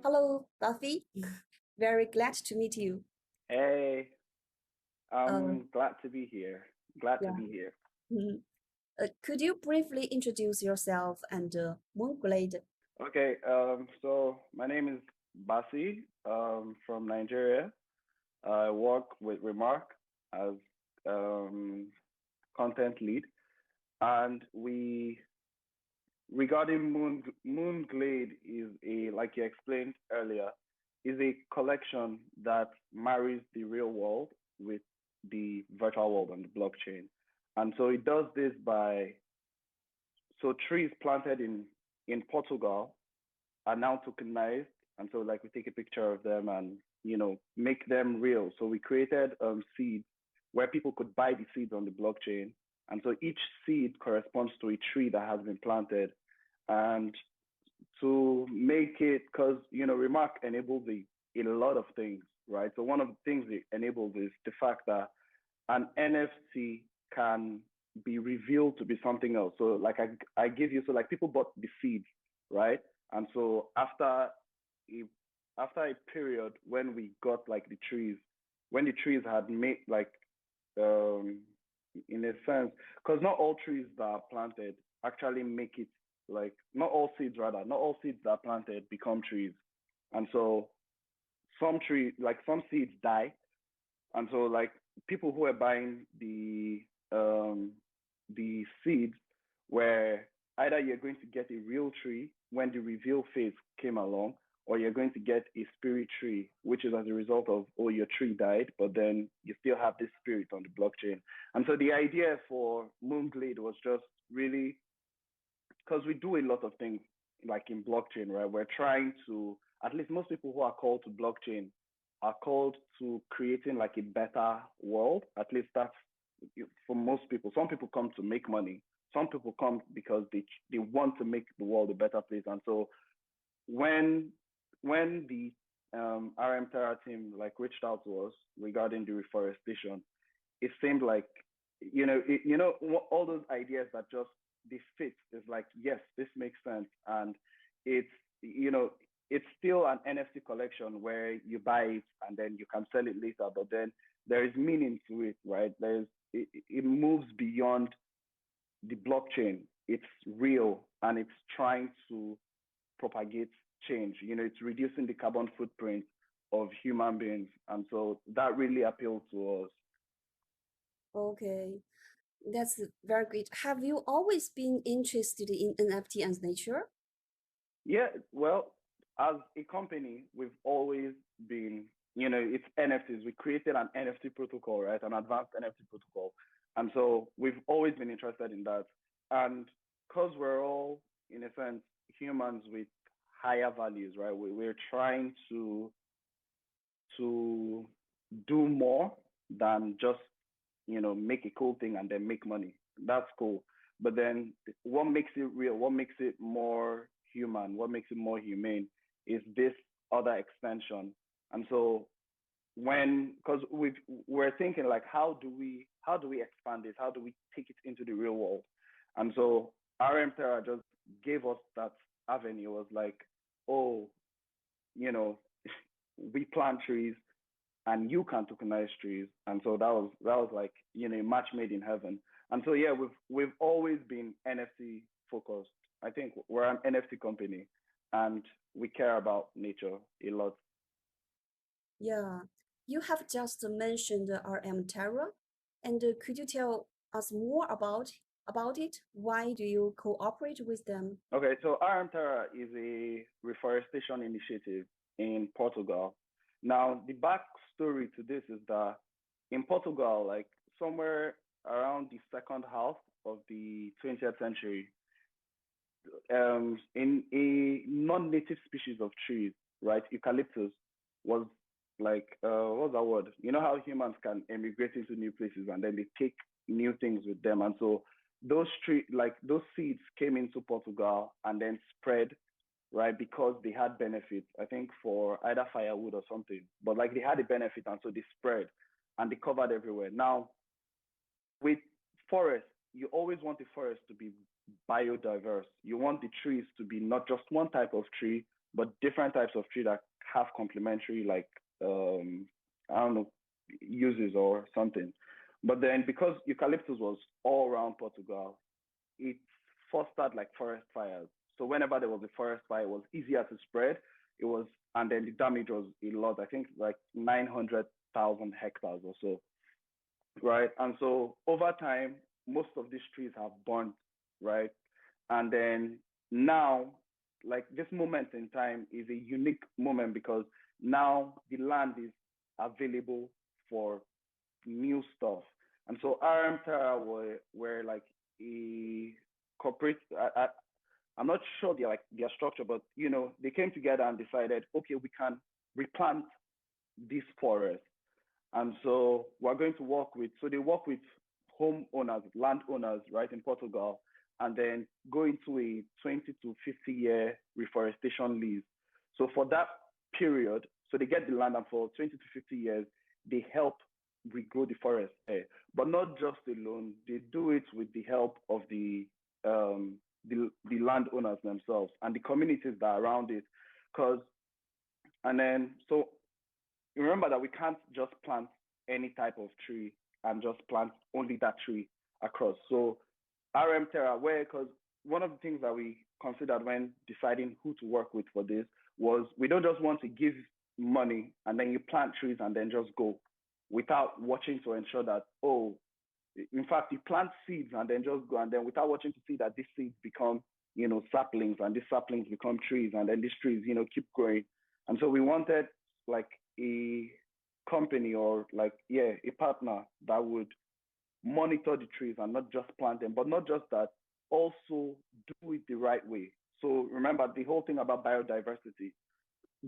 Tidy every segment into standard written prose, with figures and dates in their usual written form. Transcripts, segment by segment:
Hello, Buffy. Very glad to meet you. Hey, Uh, I'm glad to be here. Glad to yeah. be here. Mhm. Could you briefly introduce yourself and Moonglade? Okay, so my name is Basi, from Nigeria. I work with Remark as um, content lead, and regarding Moonglade is like you explained earlier, is a collection that marries the real world with the virtual world and the blockchain. And so it does this by trees planted in Portugal are now tokenized, and so like we take a picture of them and make them real. So we created seeds where people could buy the seeds on the blockchain, and so each seed corresponds to a tree that has been planted. And to make it, because Remark enables a lot of things, right? So one of the things it enables is the fact that an NFT can be revealed to be something else. So like I give you, so like people bought the seeds, right? And so after a period when we got like the trees, when the trees had made like um in a sense, because not all trees that are planted actually make it, like not all seeds rather, not all seeds that are planted become trees. And so some trees, like some seeds die, and so like people who are buying the seeds were either you're going to get a real tree when the reveal phase came along, or you're going to get a spirit tree, which is as a result of, oh, your tree died, but then you still have this spirit on the blockchain. And so the idea for Moonglade was just really because we do a lot of things like in blockchain, right? We're trying to, at least most people who are called to blockchain are called to creating like a better world. At least that's for most people. Some people come to make money. Some people come because they want to make the world a better place. And so when the RM Terra team like reached out to us regarding the reforestation, it seemed like all those ideas that just they fit is like, yes, this makes sense. And it's it's still an NFT collection where you buy it and then you can sell it later, but then there is meaning to it, right? It moves beyond the blockchain. It's real and it's trying to propagate change. It's reducing the carbon footprint of human beings, and so that really appealed to us. Okay, that's very great. Have you always been interested in NFT and nature? Yeah, well, as a company, we've always been, it's NFTs. We created an NFT protocol, right? An advanced NFT protocol. And so we've always been interested in that. And because we're all, in a sense, humans with higher values, right? We're trying to do more than just, make a cool thing and then make money. That's cool. But then what makes it real, what makes it more human, what makes it more humane is this other extension. And so because we're thinking like, how do we expand this? How do we take it into the real world? And so RM Terra just gave us that avenue. It was like, oh, you know, we plant trees and you can tokenize trees. And so that was like, a match made in heaven. And so yeah, we've always been NFT focused. I think we're an NFT company and we care about nature a lot. Yeah, you have just mentioned RM Terra, and could you tell us more about it? Why do you cooperate with them? Okay, so RM Terra is a reforestation initiative in Portugal. Now, the backstory to this is that in Portugal, like somewhere around the second half of the 20th century, in a non-native species of trees, right, eucalyptus was like, what's that word? You know how humans can emigrate into new places and then they take new things with them. And so those seeds came into Portugal and then spread, right? Because they had benefits, I think for either firewood or something, but like they had a benefit and so they spread and they covered everywhere. Now with forest, you always want the forest to be biodiverse. You want the trees to be not just one type of tree, but different types of tree that have complementary, like I don't know, uses or something. But then because eucalyptus was all around Portugal, it fostered like forest fires. So whenever there was a forest fire, it was easier to spread. It was, and then the damage was a lot. I think like 900,000 hectares or so, right? And so over time, most of these trees have burned, right? And then now, like this moment in time is a unique moment because now the land is available for new stuff. And so RM Terra were like a corporate. I'm not sure their structure, but they came together and decided, okay, we can replant this forest. And so we're going to work with. So they work with homeowners, landowners, right, in Portugal, and then go into a 20 to 50-year reforestation lease. So for that period, so they get the land, and for 20 to 50 years, they help regrow the forest there. But not just alone, they do it with the help of the landowners themselves and the communities that are around it. And then, so remember that we can't just plant any type of tree and just plant only that tree across. So RM Terra, because one of the things that we considered when deciding who to work with for this was we don't just want to give money and then you plant trees and then just go without watching to ensure that, in fact, you plant seeds and then just go, and then without watching to see that these seeds become, saplings, and these saplings become trees, and then these trees, keep growing. And so we wanted like a company or a partner that would monitor the trees and not just plant them, but not just that, also do it the right way. So remember the whole thing about biodiversity.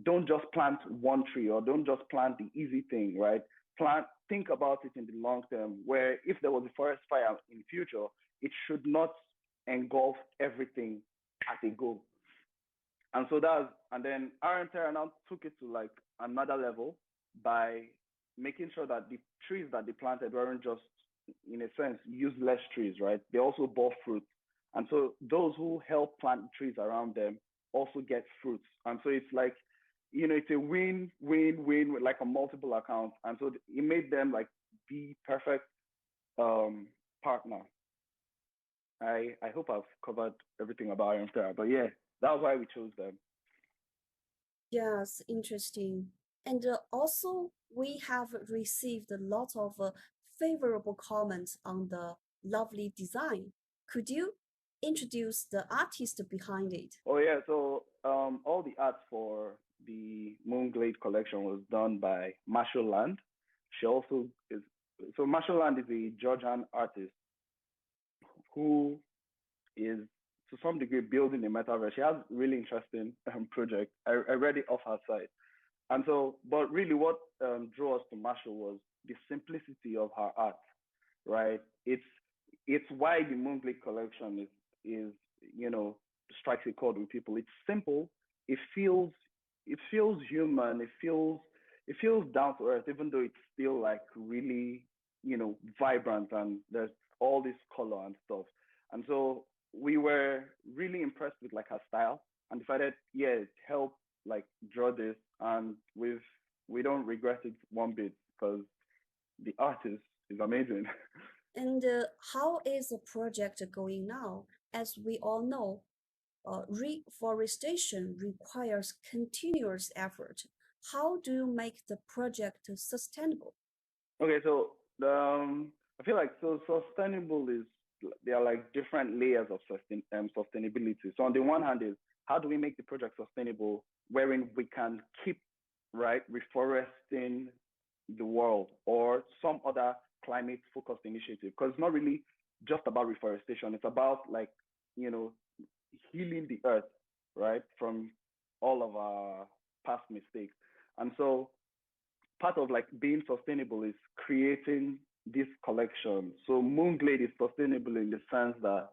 Don't just plant one tree or don't just plant the easy thing, right? Think about it in the long term, where if there was a forest fire in the future, it should not engulf everything at a go. And so and then RM Terra now took it to like another level by making sure that the trees that they planted weren't just, in a sense, useless trees, right? They also bore fruit. And so those who help plant trees around them also get fruits. And so it's like, it's a win-win-win with like a multiple account. And so it made them like the perfect partner. I hope I've covered everything about Iron Terra, but yeah, that was why we chose them. Yes, interesting. And also, we have received a lot of favorable comments on the lovely design. Could you introduce the artist behind it? Oh yeah, so all the art for the Moonglade collection was done by Marshall Land. She also is, so Marshall Land is a Georgian artist who is to some degree building a metaverse. She has really interesting project. I read it off her site. And so, but really what drew us to Marshall was the simplicity of her art, right? It's why the Moonglade collection is strikes a chord with people. It's simple. It feels human. It feels down to earth, even though it's still like really, vibrant and there's all this color and stuff. And so we were really impressed with like her style and decided, help like draw this, and we don't regret it one bit because the artist is amazing. And how is the project going now? As we all know, reforestation requires continuous effort. How do you make the project sustainable? Okay, so I feel like sustainable is, there are like different layers of sustainability. So on the one hand is how do we make the project sustainable, wherein we can keep reforesting the world or some other climate focused initiative, because it's not really just about reforestation. It's about healing the earth, right, from all of our past mistakes. And so part of like being sustainable is creating this collection. So Moonglade is sustainable in the sense that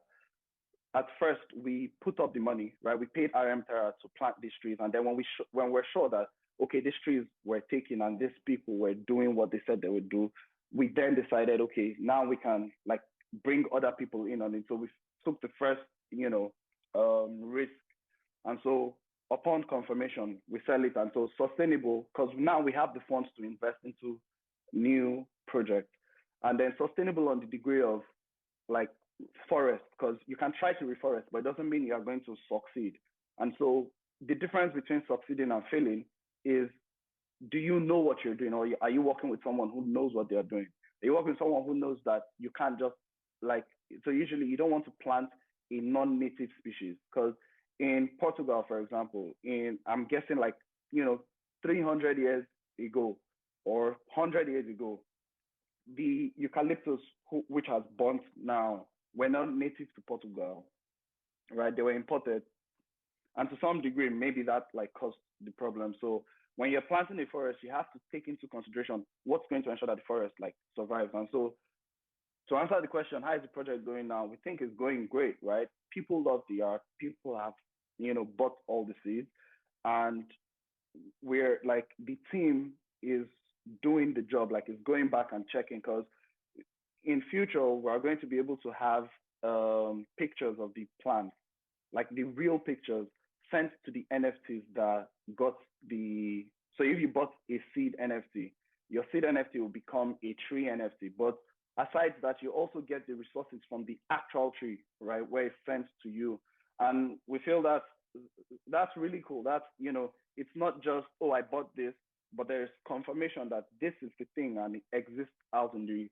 at first we put up the money, right? We paid RM Terra to plant these trees, and then when we're sure that okay, these trees were taken and these people were doing what they said they would do, we then decided, okay, now we can like bring other people in on it. So we took the first risk. And so upon confirmation, we sell it. And so sustainable, because now we have the funds to invest into new projects. And then sustainable on the degree of like forest, because you can try to reforest, but it doesn't mean you are going to succeed. And so the difference between succeeding and failing is, do you know what you're doing, or are you working with someone who knows what they're doing? Are you working with someone who knows that you can't just so usually you don't want to plant a non-native species, because in Portugal, for example, I'm guessing 300 years ago or 100 years ago, the eucalyptus, which has burnt now, were not native to Portugal, right? They were imported. And to some degree, maybe that caused the problem. So when you're planting a forest, you have to take into consideration what's going to ensure that the forest survives. And so to answer the question, how is the project going now? We think it's going great, right? People love the art. People have, bought all the seeds. And we're the team is doing the job, is going back and checking, because in future, we're going to be able to have pictures of the plants, the real pictures sent to the NFTs that got so if you bought a seed NFT, your seed NFT will become a tree NFT. But aside that, you also get the resources from the actual tree, right, where it's sent to you. And we feel that that's really cool. That's, it's not just, oh, I bought this, but there's confirmation that this is the thing and it exists out in the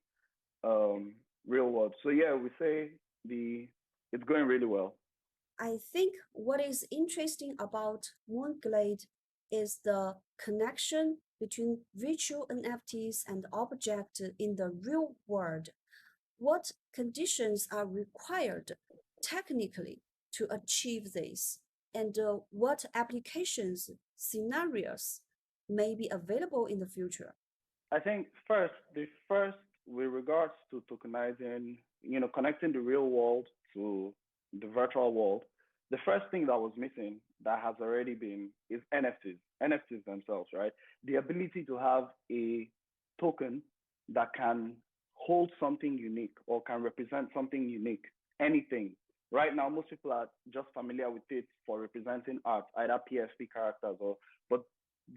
real world. So yeah, we say it's going really well. I think what is interesting about Moonglade is the connection between virtual NFTs and objects in the real world. What conditions are required technically to achieve this, and what applications scenarios may be available in the future? I think the first with regards to tokenizing, connecting the real world to the virtual world, the first thing that was missing that has already been is NFTs themselves, right? The ability to have a token that can hold something unique or can represent something unique, anything. Right now, most people are just familiar with it for representing art, either PSP characters but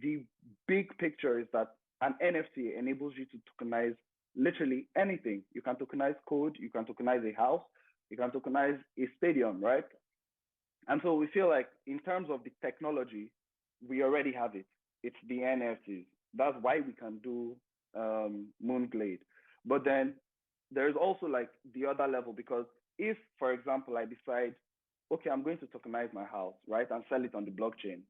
the big picture is that an NFT enables you to tokenize literally anything. You can tokenize code, you can tokenize a house, you can tokenize a stadium, right? And so we feel like in terms of the technology, we already have it. It's the NFTs. That's why we can do Moonglade. But then there's also the other level, because if, for example, I decide, okay, I'm going to tokenize my house, right, and sell it on the blockchain,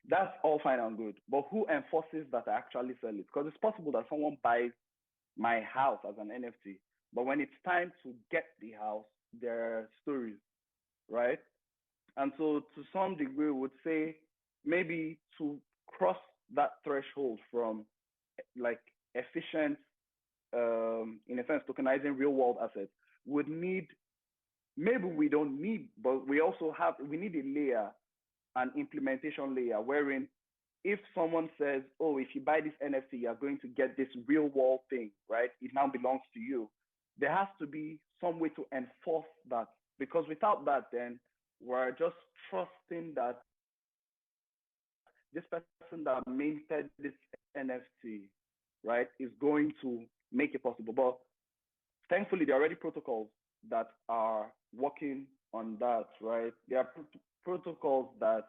that's all fine and good. But who enforces that I actually sell it? Because it's possible that someone buys my house as an NFT, but when it's time to get the house, there are stories, right? And so to some degree, we would say maybe to cross that threshold from efficient, in a sense, tokenizing real world assets, would need, maybe we don't need, but we need a layer, an implementation layer, wherein if someone says, oh, if you buy this NFT, you're going to get this real world thing, right? It now belongs to you. There has to be some way to enforce that, because without that, then we're just trusting that this person that minted this NFT, right, is going to make it possible. But thankfully, there are already protocols that are working on that, right? There are protocols that,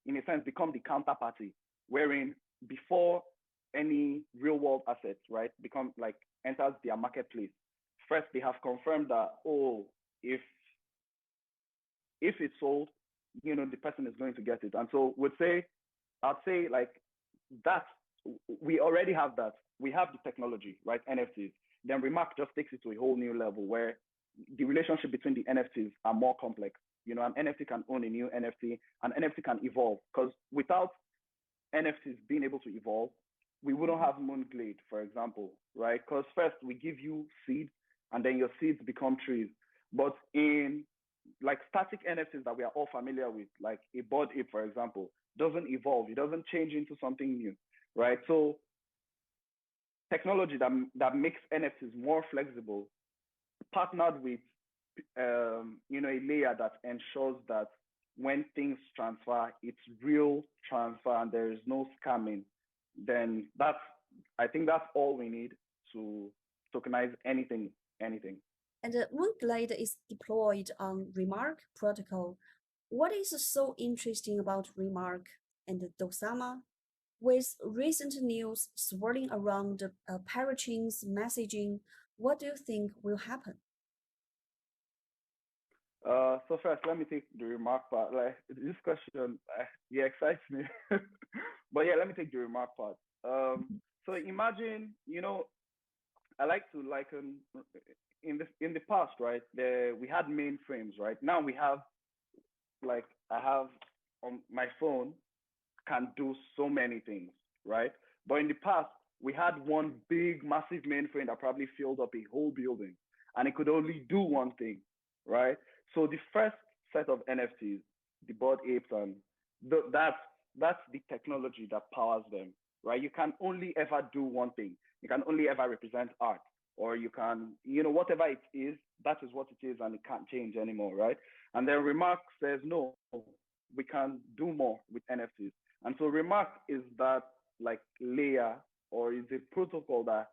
in a sense, become the counterparty, wherein before any real world assets, right, enters their marketplace, first they have confirmed that, oh, if it's sold, the person is going to get it. And so I'd say that we already have that. We have the technology, right? NFTs. Then Remark just takes it to a whole new level where the relationship between the NFTs are more complex. An NFT can own a new NFT, an NFT can evolve, because without NFTs being able to evolve, we wouldn't have Moonglade, for example, right? Because first we give you seeds and then your seeds become trees. But in static NFTs that we are all familiar with, like a Bored Ape, for example, doesn't evolve. It doesn't change into something new, right? So technology that makes NFTs more flexible, partnered with a layer that ensures that when things transfer, it's real transfer and there is no scamming, then I think that's all we need to tokenize anything. And Moonglade is deployed on Remark protocol. What is so interesting about Remark and Dosama? With recent news swirling around parachains messaging, what do you think will happen? So first, let me take the remark part. Like this question, yeah, excites me. But yeah, let me take the remark part. So imagine, I like to liken in the past, right? We had mainframes, right? Now we have I have on my phone can do so many things, right? But in the past, we had one big, massive mainframe that probably filled up a whole building, and it could only do one thing, right? So the first set of NFTs, the Bored Apes, and that's the technology that powers them, right? You can only ever do one thing. You can only ever represent art, or you can, whatever it is, that is what it is, and it can't change anymore, right? And then Remark says, no, we can do more with NFTs. And so Remark is that layer, or is a protocol that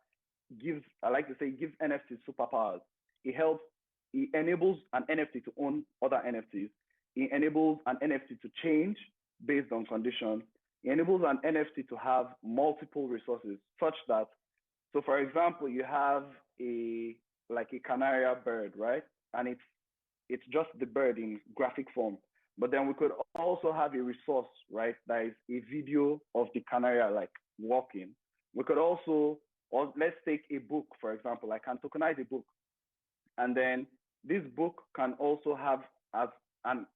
gives, I like to say, gives NFTs superpowers. It enables an NFT to own other NFTs. It enables an NFT to change based on conditions. It enables an NFT to have multiple resources such that, so for example, you have a canaria bird, right? And it's just the bird in graphic form. But then we could also have a resource, right? That is a video of the canaria walking. We could also, or let's take a book, for example. I can tokenize a book. And then this book can also have as an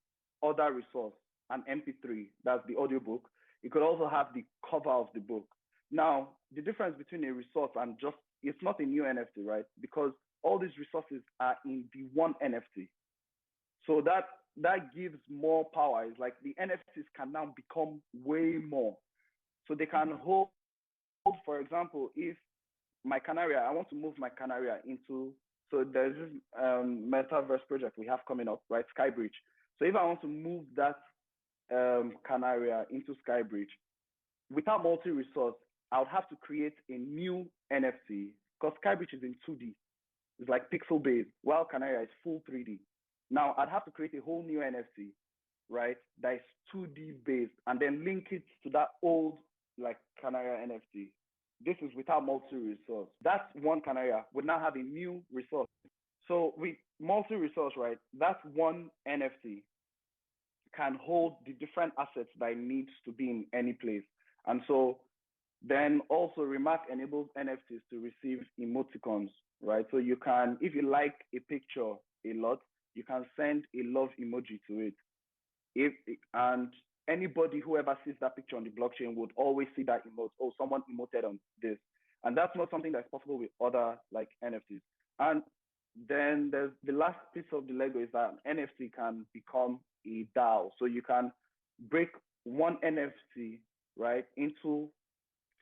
other resource, an MP3, that's the audiobook. It could also have the cover of the book. Now, the difference between a resource and it's not a new NFT, right? Because all these resources are in the one NFT. So that gives more power. It's like the NFTs can now become way more. So they can hold, for example, if my Canaria, I want to move my Canaria into, so there's this metaverse project we have coming up, right? Skybridge. So if I want to move that Canaria into Skybridge, without multi-resource, I would have to create a new NFT because Skybridge is in 2D. It's like pixel based, while Canaria is full 3D. Now I'd have to create a whole new NFT, right? That is 2D based and then link it to that old Canaria NFT. This is without multi-resource. That one Canaria would now have a new resource. So with multi-resource, right, that one NFT can hold the different assets that it needs to be in any place. And so then also Remark enables NFTs to receive emoticons, right? So you can, if you like a picture a lot, you can send a love emoji to it. And anybody who ever sees that picture on the blockchain would always see that emote. Oh, someone emoted on this. And that's not something that's possible with other NFTs. And then there's the last piece of the Lego is that an NFT can become a DAO. So you can break one NFT, right, into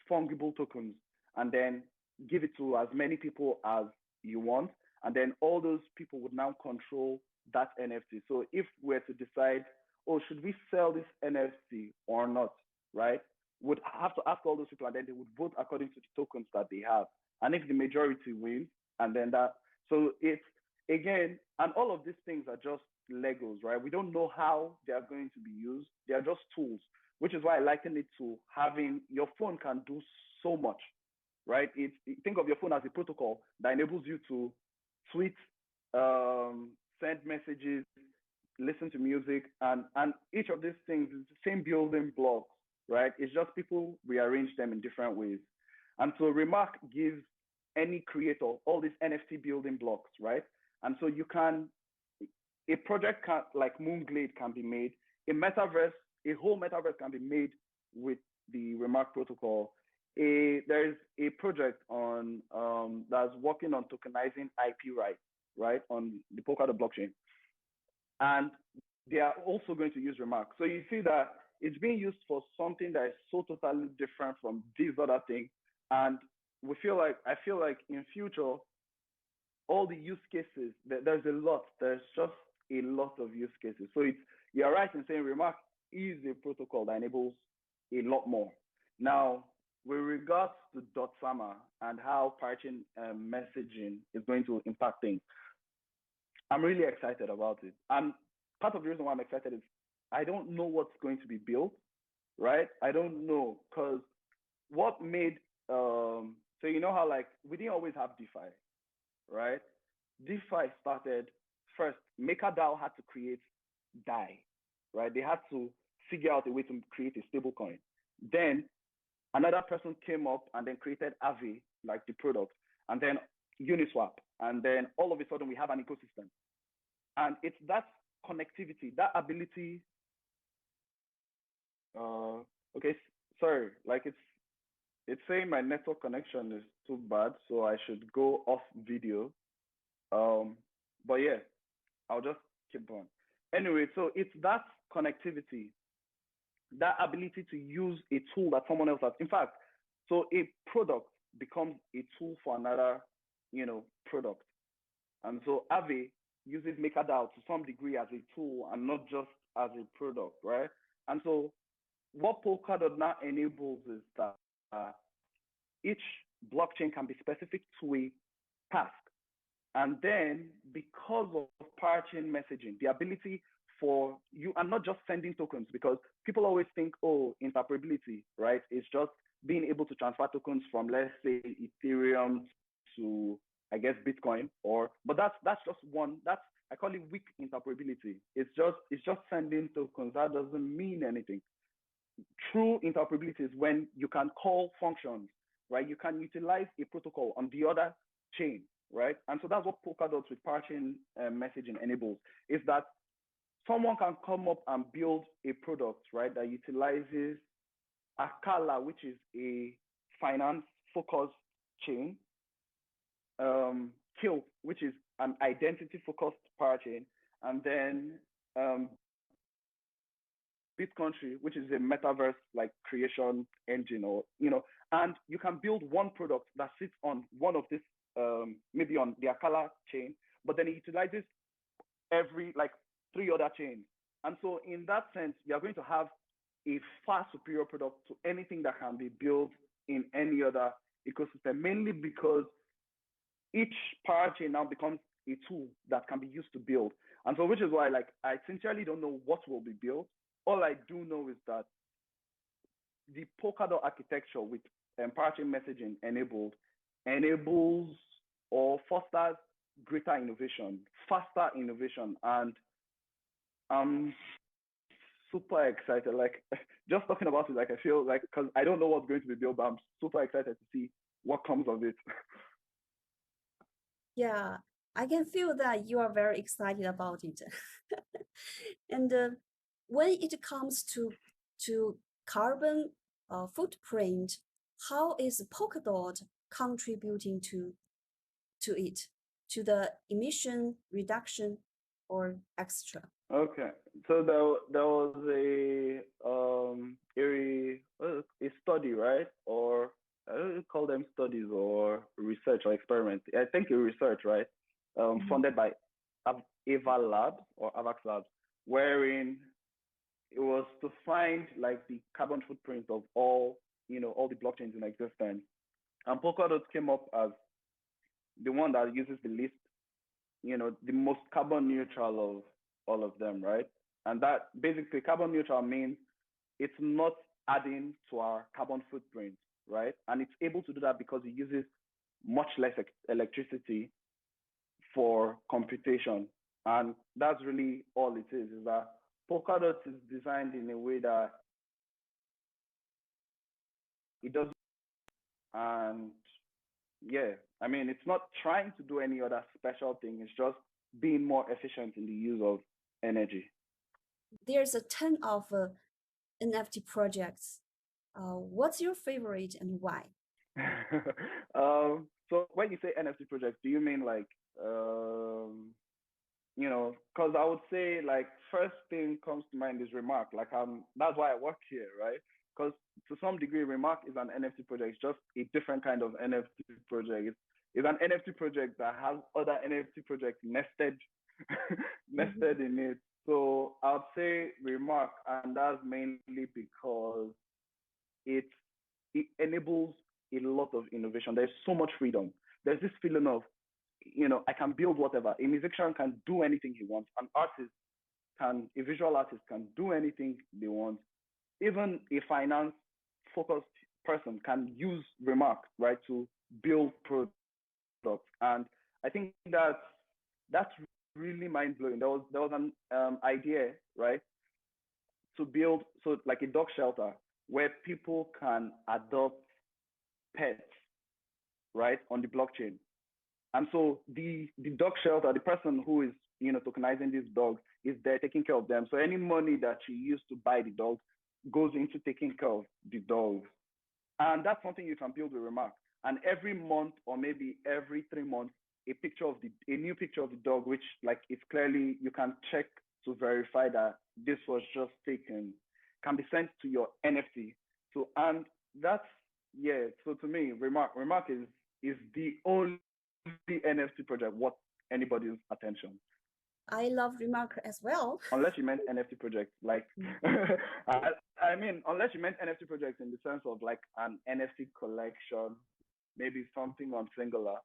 fungible tokens and then give it to as many people as you want. And then all those people would now control that NFT. So if we're to decide, oh, should we sell this NFT or not, right? Would have to ask all those people and then they would vote according to the tokens that they have. And if the majority wins, and then that, so it's, again, and all of these things are just Legos, right? We don't know how they are going to be used. They are just tools, which is why I liken it to having, your phone can do so much, right? Think of your phone as a protocol that enables you to tweet, send messages, listen to music, and each of these things is the same building blocks, right? It's just people rearrange them in different ways. And so Remark gives any creator all these NFT building blocks, right? And so you can, a project like Moonglade can be made, a whole metaverse can be made with the Remark protocol. There's a project on that's working on tokenizing IP rights, right, on the PolkaWorld blockchain. And they are also going to use Remark. So you see that it's being used for something that is so totally different from these other things. And I feel like in future, all the use cases, there's a lot. There's just a lot of use cases. So you're right in saying Remark is a protocol that enables a lot more. Now, with regards to .sama and how paraching messaging is going to impact things, I'm really excited about it. And part of the reason why I'm excited is I don't know what's going to be built, right? I don't know, because what made so you know how like we didn't always have DeFi, right? DeFi started first. MakerDAO had to create DAI, right? They had to figure out a way to create a stable coin. Then another person came up and then created Aave, like the product, and then Uniswap, and then all of a sudden we have an ecosystem. And it's that connectivity, that ability. Okay, sorry, like it's saying my network connection is too bad, so I should go off video. But yeah, I'll just keep on. Anyway, so it's that connectivity, that ability to use a tool that someone else has. In fact, so a product becomes a tool for another, product. And so Aave uses MakerDAO to some degree as a tool and not just as a product, right? And so what Polkadot now enables is that each blockchain can be specific to a task. And then because of parachain messaging, the ability for you, and not just sending tokens, because people always think, oh, interoperability, right? It's just being able to transfer tokens from, let's say, Ethereum to, I guess, Bitcoin, but that's just one, I call it weak interoperability. It's just sending tokens. That doesn't mean anything. True interoperability is when you can call functions, right? You can utilize a protocol on the other chain, right? And so that's what Polkadot with parachain messaging enables, is that someone can come up and build a product, right, that utilizes Akala, which is a finance-focused chain, Kill, which is an identity-focused parachain, and then BitCountry, which is a metaverse like creation engine, and you can build one product that sits on one of this, maybe on the Akala chain, but then it utilizes every like 3 other chains. And so in that sense, you're going to have a far superior product to anything that can be built in any other ecosystem, mainly because each parachain now becomes a tool that can be used to build. And so which is why like I sincerely don't know what will be built. All I do know is that the Polkadot architecture with parachain messaging enables or fosters greater innovation, faster innovation. And I'm super excited. Like just talking about it, like I feel like, because I don't know what's going to be built, but I'm super excited to see what comes of it. Yeah, I can feel that you are very excited about it. And when it comes to carbon footprint, how is Polkadot contributing to it, to the emission reduction or extra? Okay, so there was a study, right? Or I don't call them studies or research or experiment. I think a research, right? Funded by Ava Labs or Avax Labs, wherein it was to find like the carbon footprint of all the blockchains in existence. And Polkadot came up as the one that uses the least, the most carbon neutral of all of them, right? And that basically carbon neutral means it's not adding to our carbon footprint, right? And it's able to do that because it uses much less electricity for computation. And that's really all it is that Polkadot is designed in a way that it does. And yeah, I mean, it's not trying to do any other special thing. It's just being more efficient in the use of energy. There's a ton of NFT projects. What's your favorite and why? So when you say NFT projects, do you mean like, because I would say like first thing comes to mind is Remark. Like that's why I work here, right? Because to some degree, Remark is an NFT project. It's just a different kind of NFT project. It's an NFT project that has other NFT projects nested nested in it. So I'd say Remark, and that's mainly because it it enables a lot of innovation. There's so much freedom. There's this feeling of, I can build whatever. A musician can do anything he wants. A visual artist can do anything they want. Even a finance focused person can use Remark, right, to build products. And I think that's really mind blowing. There was an idea, right, to build like a dog shelter where people can adopt pets, right, on the blockchain. And so the dog shelter, the person who is tokenizing these dogs is there taking care of them. So any money that she used to buy the dogs goes into taking care of the dogs. And that's something you can build with Remark. And every month or maybe every 3 months, a new picture of the dog, which like it's clearly you can check to verify that this was just taken, can be sent to your NFT. So and that's So to me, Remark is the only NFT project worth anybody's attention. I love Remark as well. Unless you meant NFT projects, like, I mean, unless you meant NFT projects in the sense of like an NFT collection, maybe something on Singular.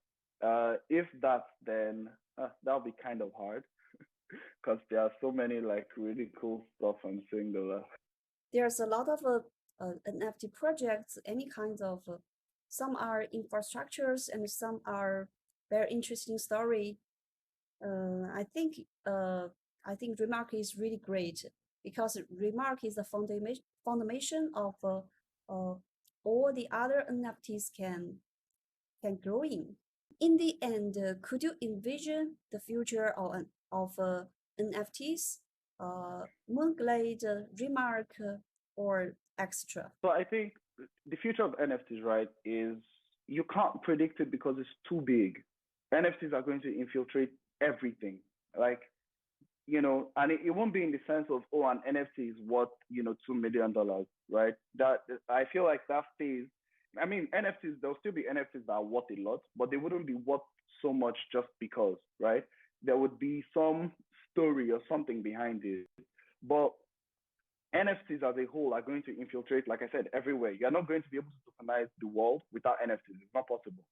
If that's, then that'll be kind of hard because there are so many like really cool stuff on Singular. There's a lot of NFT projects, any kinds of, some are infrastructures and some are very interesting story. I think Remark is really great because Remark is the foundation of all the other NFTs can grow in. In the end, could you envision the future of NFTs, Moonglade, Remark, or extra? So I think the future of NFTs, right, is you can't predict it because it's too big. NFTs are going to infiltrate everything, like, and it won't be in the sense of, oh, an NFT is worth, $2 million, right? That I feel like that stays. I mean, NFTs, there'll still be NFTs that are worth a lot, but they wouldn't be worth so much just because, right? There would be some story or something behind it. But NFTs as a whole are going to infiltrate, like I said, everywhere. You're not going to be able to tokenize the world without NFTs. It's not possible.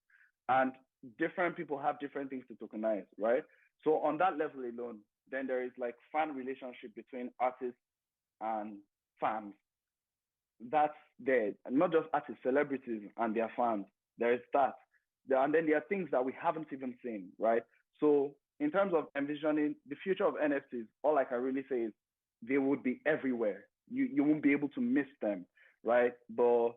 And different people have different things to tokenize, right? So on that level alone, then there is like fan relationship between artists and fans. That's there. And not just artists, celebrities and their fans. There is that. And then there are things that we haven't even seen, right? So in terms of envisioning the future of NFTs, all I can really say is they would be everywhere. You won't be able to miss them, right? But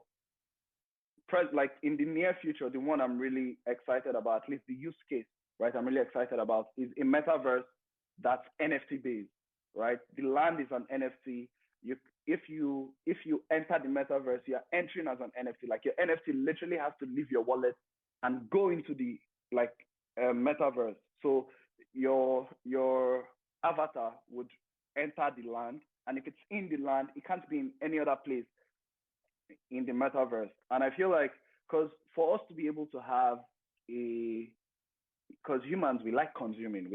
like in the near future, the one I'm really excited about, at least the use case, right, I'm really excited about, is a metaverse that's NFT based, right? The land is an NFT. If you enter the metaverse, you're entering as an NFT. Like your NFT literally has to leave your wallet and go into the metaverse. So your avatar would enter the land, and if it's in the land, it can't be in any other place in the metaverse. And I feel like, because for us to be able to have because humans, we like consuming a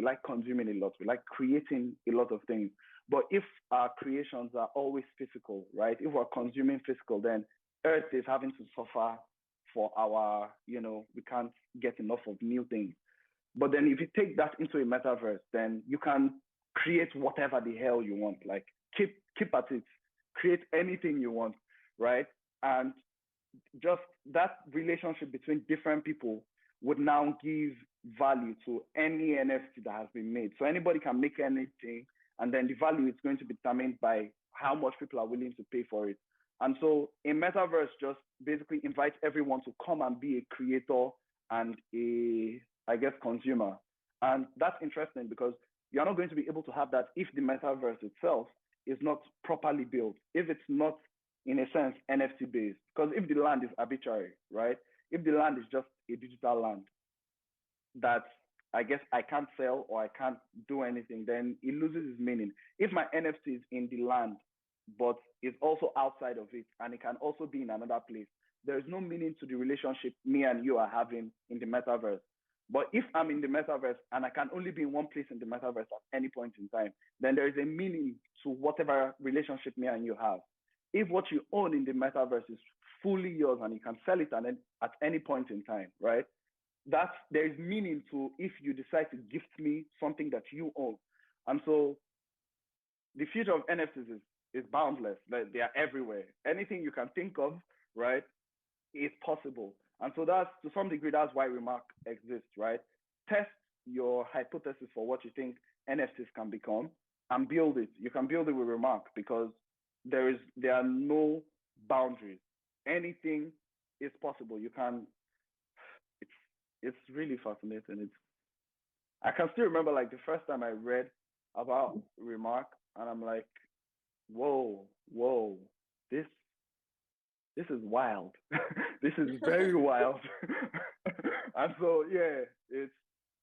lot, we like creating a lot of things. But if our creations are always physical, right? If we're consuming physical, then Earth is having to suffer for our, we can't get enough of new things. But then if you take that into a metaverse, then you can create whatever the hell you want. Like keep at it, create anything you want, right? And just that relationship between different people would now give value to any NFT that has been made. So anybody can make anything, and then the value is going to be determined by how much people are willing to pay for it. And so a metaverse just basically invites everyone to come and be a creator and a, I guess, consumer. And that's interesting because you're not going to be able to have that if the metaverse itself is not properly built, if it's not, in a sense, NFT based. Because if the land is arbitrary, right? If the land is just a digital land that I guess I can't sell or I can't do anything, then it loses its meaning. If my NFT is in the land, but it's also outside of it, and it can also be in another place, there is no meaning to the relationship me and you are having in the metaverse. But if I'm in the metaverse and I can only be in one place in the metaverse at any point in time, then there is a meaning to whatever relationship me and you have. If what you own in the metaverse is fully yours and you can sell it at any point in time, right? There is meaning to if you decide to gift me something that you own. And so the future of NFTs is boundless. Like, they are everywhere. Anything you can think of, right, is possible. And so that's, to some degree, that's why Remark exists, right? Test your hypothesis for what you think NFTs can become and build it. You can build it with Remark because there are no boundaries. Anything is possible. You can, it's really fascinating. I can still remember, like, the first time I read about Remark, and I'm like, whoa, this is wild. This is very wild. And so,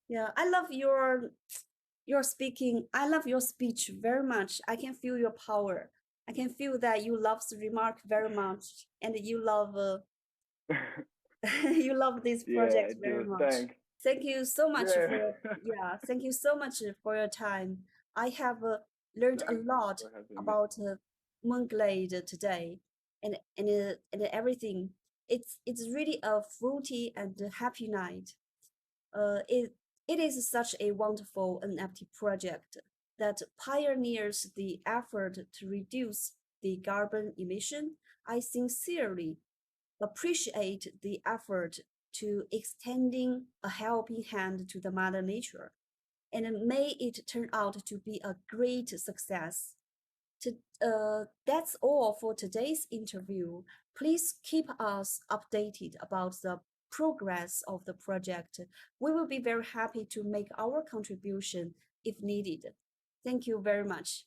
yeah, I love your speaking. I love your speech very much. I can feel your power. I can feel that you love the Remark very much, and you love you love this project very much. Thanks. Thank you so much thank you so much for your time. I have learned a lot about Moonglade today, and everything. It's really a fruity and happy night. It is such a wonderful NFT project that pioneers the effort to reduce the carbon emission. I sincerely appreciate the effort to extending a helping hand to the Mother Nature, and may it turn out to be a great success. That's all for today's interview. Please keep us updated about the progress of the project. We will be very happy to make our contribution if needed. Thank you very much.